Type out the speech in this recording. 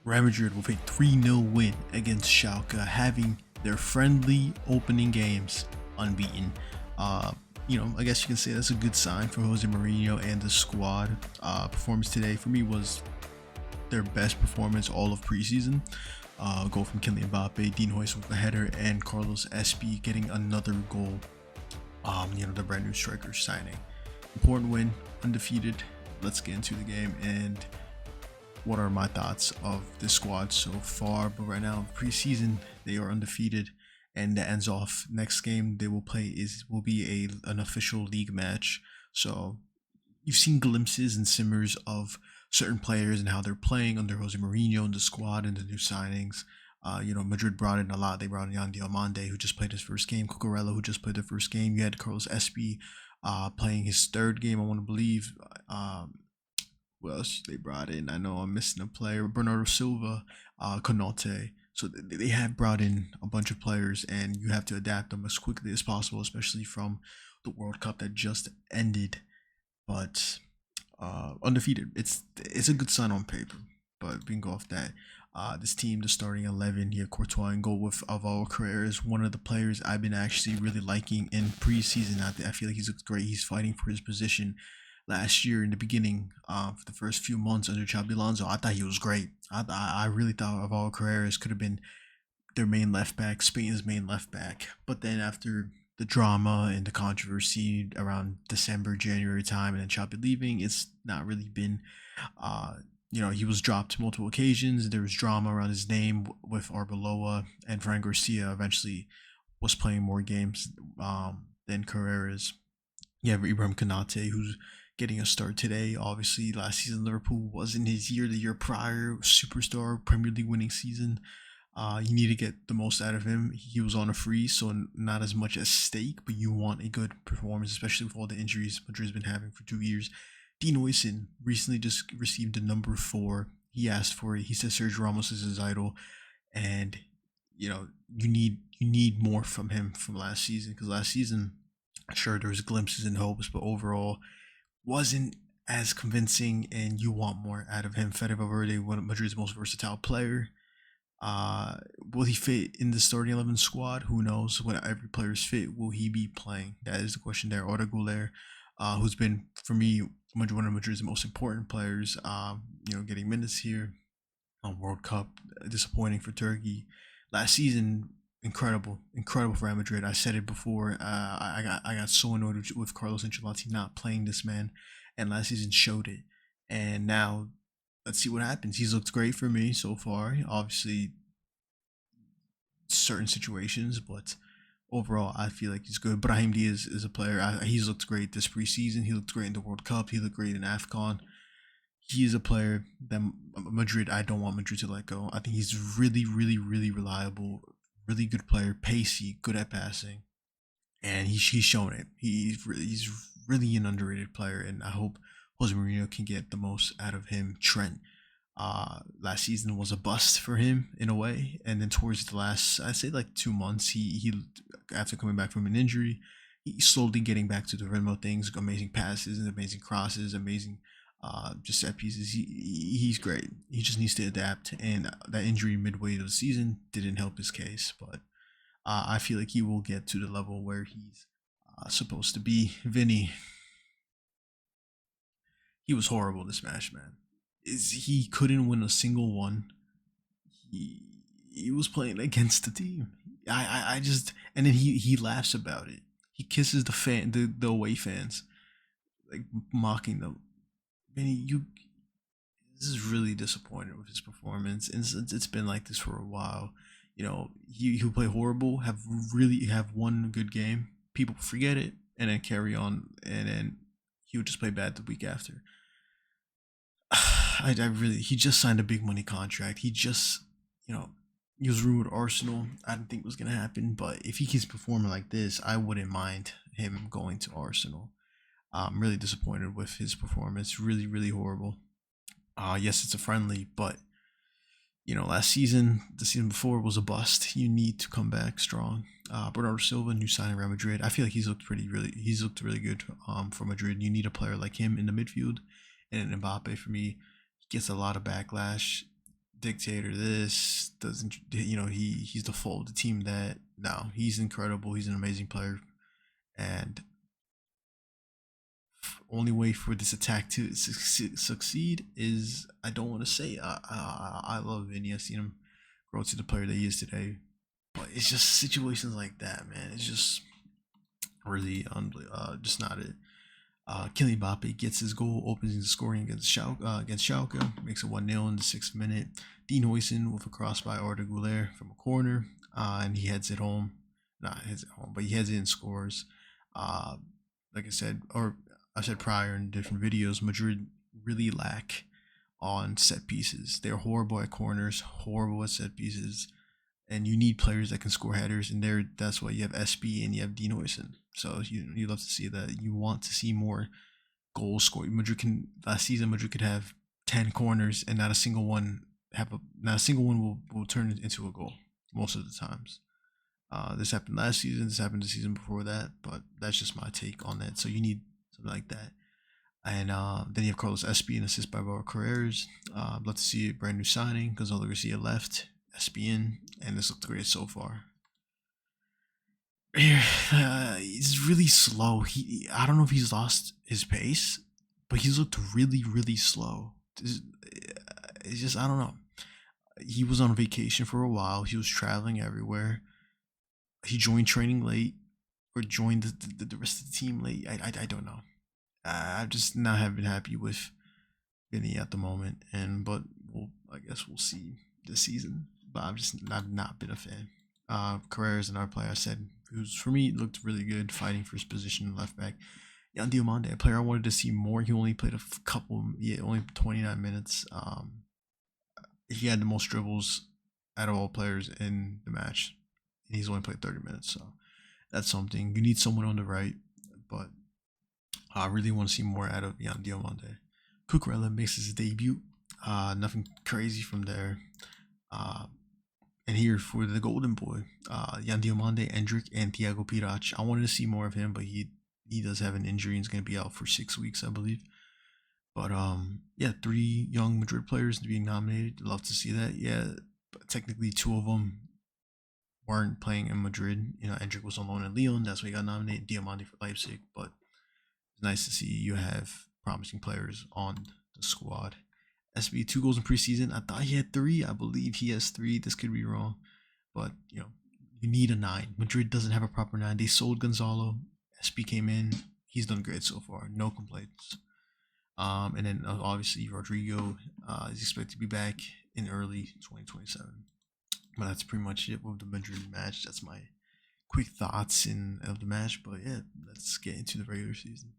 Real Madrid with a 3-0 win against Schalke, having their friendly opening games unbeaten. I guess you can say that's a good sign for Jose Mourinho and the squad. Performance today for me was their best performance all of preseason. Goal from Kylian Mbappe, Dean Hoyce with a header, and Carlos Espi getting another goal. The brand new striker signing. Important win, undefeated. Let's get into the game and what are my thoughts of this squad so far. But right now, preseason, they are undefeated, and that ends off. Next game they will play will be an official league match. So you've seen glimpses and simmers of certain players and how they're playing under Jose Mourinho and the squad and the new signings. Madrid brought in a lot. They brought in Yalmal Vini Jr, who just played his first game. Cucurella, who just played their first game. You had Carlos Espi playing his third game, I want to believe. What else they brought in? I know I'm missing a player. Bernardo Silva, Konaté. So they have brought in a bunch of players, and you have to adapt them as quickly as possible, especially from the World Cup that just ended. But undefeated, it's a good sign on paper. But we can go off that. This team, the starting 11 here, Courtois and goal with Alvaro Carrera is one of the players I've been actually really liking in preseason. I feel like he's looked great. He's fighting for his position. Last year in the beginning, for the first few months under Xabi Alonso, I thought he was great. I really thought Alvaro Carrera could have been their main left back, Spain's main left back. But then after the drama and the controversy around December, January time, and then Xabi leaving, it's not really been. He was dropped multiple occasions. There was drama around his name with Arbeloa, and Fran Garcia eventually was playing more games than Carrera's. You have Ibrahim Konaté, who's getting a start today. Obviously, last season Liverpool wasn't his year. The year prior, superstar Premier League winning season. You need to get the most out of him. He was on a free, so not as much at stake, but you want a good performance, especially with all the injuries Madrid's been having for 2 years. Dean Hoyce recently just received a number 4. He asked for it. He said Sergio Ramos is his idol, and you need more from him from last season, because last season, sure, there was glimpses and hopes, but overall wasn't as convincing, and you want more out of him. Fede Valverde, one of Madrid's most versatile player. Will he fit in the starting 11 squad? Who knows? When every player is fit, will he be playing? That is the question there. Arda Güler, who's been, for me, one of Madrid's most important players, getting minutes here on World Cup. Disappointing for Turkey. Last season, incredible for Real Madrid. I said it before. I got so annoyed with Carlos Ancelotti not playing this man, and last season showed it. And now, let's see what happens. He's looked great for me so far. Obviously, certain situations, but overall, I feel like he's good. Brahim Diaz is a player. He's looked great this preseason. He looked great in the World Cup. He looked great in AFCON. He is a player that I don't want Madrid to let go. I think he's really, really, really reliable. Really good player, pacey, good at passing, and he's shown it. He's really an underrated player, and I hope Jose Mourinho can get the most out of him. Trent, last season was a bust for him in a way, and then towards the last, I'd say like 2 months, he after coming back from an injury, he's slowly getting back to the rhythm of things. Amazing passes and amazing crosses, amazing just set pieces. He's great. He just needs to adapt, and that injury midway of the season didn't help his case. But I feel like he will get to the level where he's supposed to be. Vinny, he was horrible this match, man. He couldn't win a single one. He was playing against the team. I just, and then he laughs about it. He kisses the away fans, like mocking them. Vinny, this is really disappointed with his performance, and it's been like this for a while. He'll play horrible, have one good game, people forget it, and then carry on, and then he would just play bad the week after. He just signed a big money contract. He just, he was rumored Arsenal. I didn't think it was gonna happen, but if he keeps performing like this, I wouldn't mind him going to Arsenal. I'm really disappointed with his performance. Really, really horrible. Yes, it's a friendly, but the season before was a bust. You need to come back strong. Bernardo Silva, new signing Real Madrid. I feel like he's looked really good for Madrid. You need a player like him in the midfield, and Mbappe for me, he gets a lot of backlash. dictator this doesn't, he's the foe of the team that. No, he's incredible. He's an amazing player, and only way for this attack to succeed is, I don't want to say, I love Vinny. I've seen him grow to the player that he is today, but it's just situations like that, man. It's just really just not it. Kylian Mbappe gets his goal, opens the scoring against Schalke, makes it 1-0 in the 6th minute. Dean Huyson with a cross by Arda Güler from a corner, and he heads it home. Not heads it home, but he heads it and scores. Uh, like I said, or I said prior in different videos, Madrid really lack on set pieces. They're horrible at corners, horrible at set pieces, and you need players that can score headers. And that's why you have Espi and you have Dean Huyson. So you love to see that. You want to see more goals scored. Last season Madrid could have 10 corners and not a single one will turn it into a goal most of the times. This happened last season. This happened the season before that. But that's just my take on that. So you need something like that. And then you have Carlos Espi, an assist by Barbara Carreras. I'd love to see a brand new signing. Gonzalo Garcia left, Espi in, and this looked great so far. He's really slow. I don't know if he's lost his pace, but he's looked really, really slow. It's just, I don't know. He was on vacation for a while. He was traveling everywhere. He joined training late, or joined the rest of the team late. I don't know. I've just not have been happy with Vinny at the moment, I guess we'll see this season. But I've not been a fan. Carreras, another player I said, who's for me looked really good, fighting for his position in left back. Yan Diomande, a player I wanted to see more. He only played only 29 minutes. He had the most dribbles out of all players in the match, and he's only played 30 minutes. So that's something. You need someone on the right, but I really want to see more out of Yan Diomande. Cucurella makes his debut. Nothing crazy from there. And here for the golden boy, Yan Diomande, Endrick, and Thiago Pirach. I wanted to see more of him, but he does have an injury and is going to be out for 6 weeks, I believe. But yeah, 3 young Madrid players being nominated. Love to see that. Yeah, but technically 2 of them weren't playing in Madrid. Endrick was on loan in Lyon. That's why he got nominated. Diomande for Leipzig. But it's nice to see you have promising players on the squad. Espi, 2 goals in preseason. I thought he had 3. I believe he has 3. This could be wrong, but you need a 9. Madrid doesn't have a proper 9. They sold Gonzalo. Espi came in. He's done great so far. No complaints. And then obviously Rodrigo is expected to be back in early 2027. But that's pretty much it with the Madrid match. That's my quick thoughts of the match. But yeah, let's get into the regular season.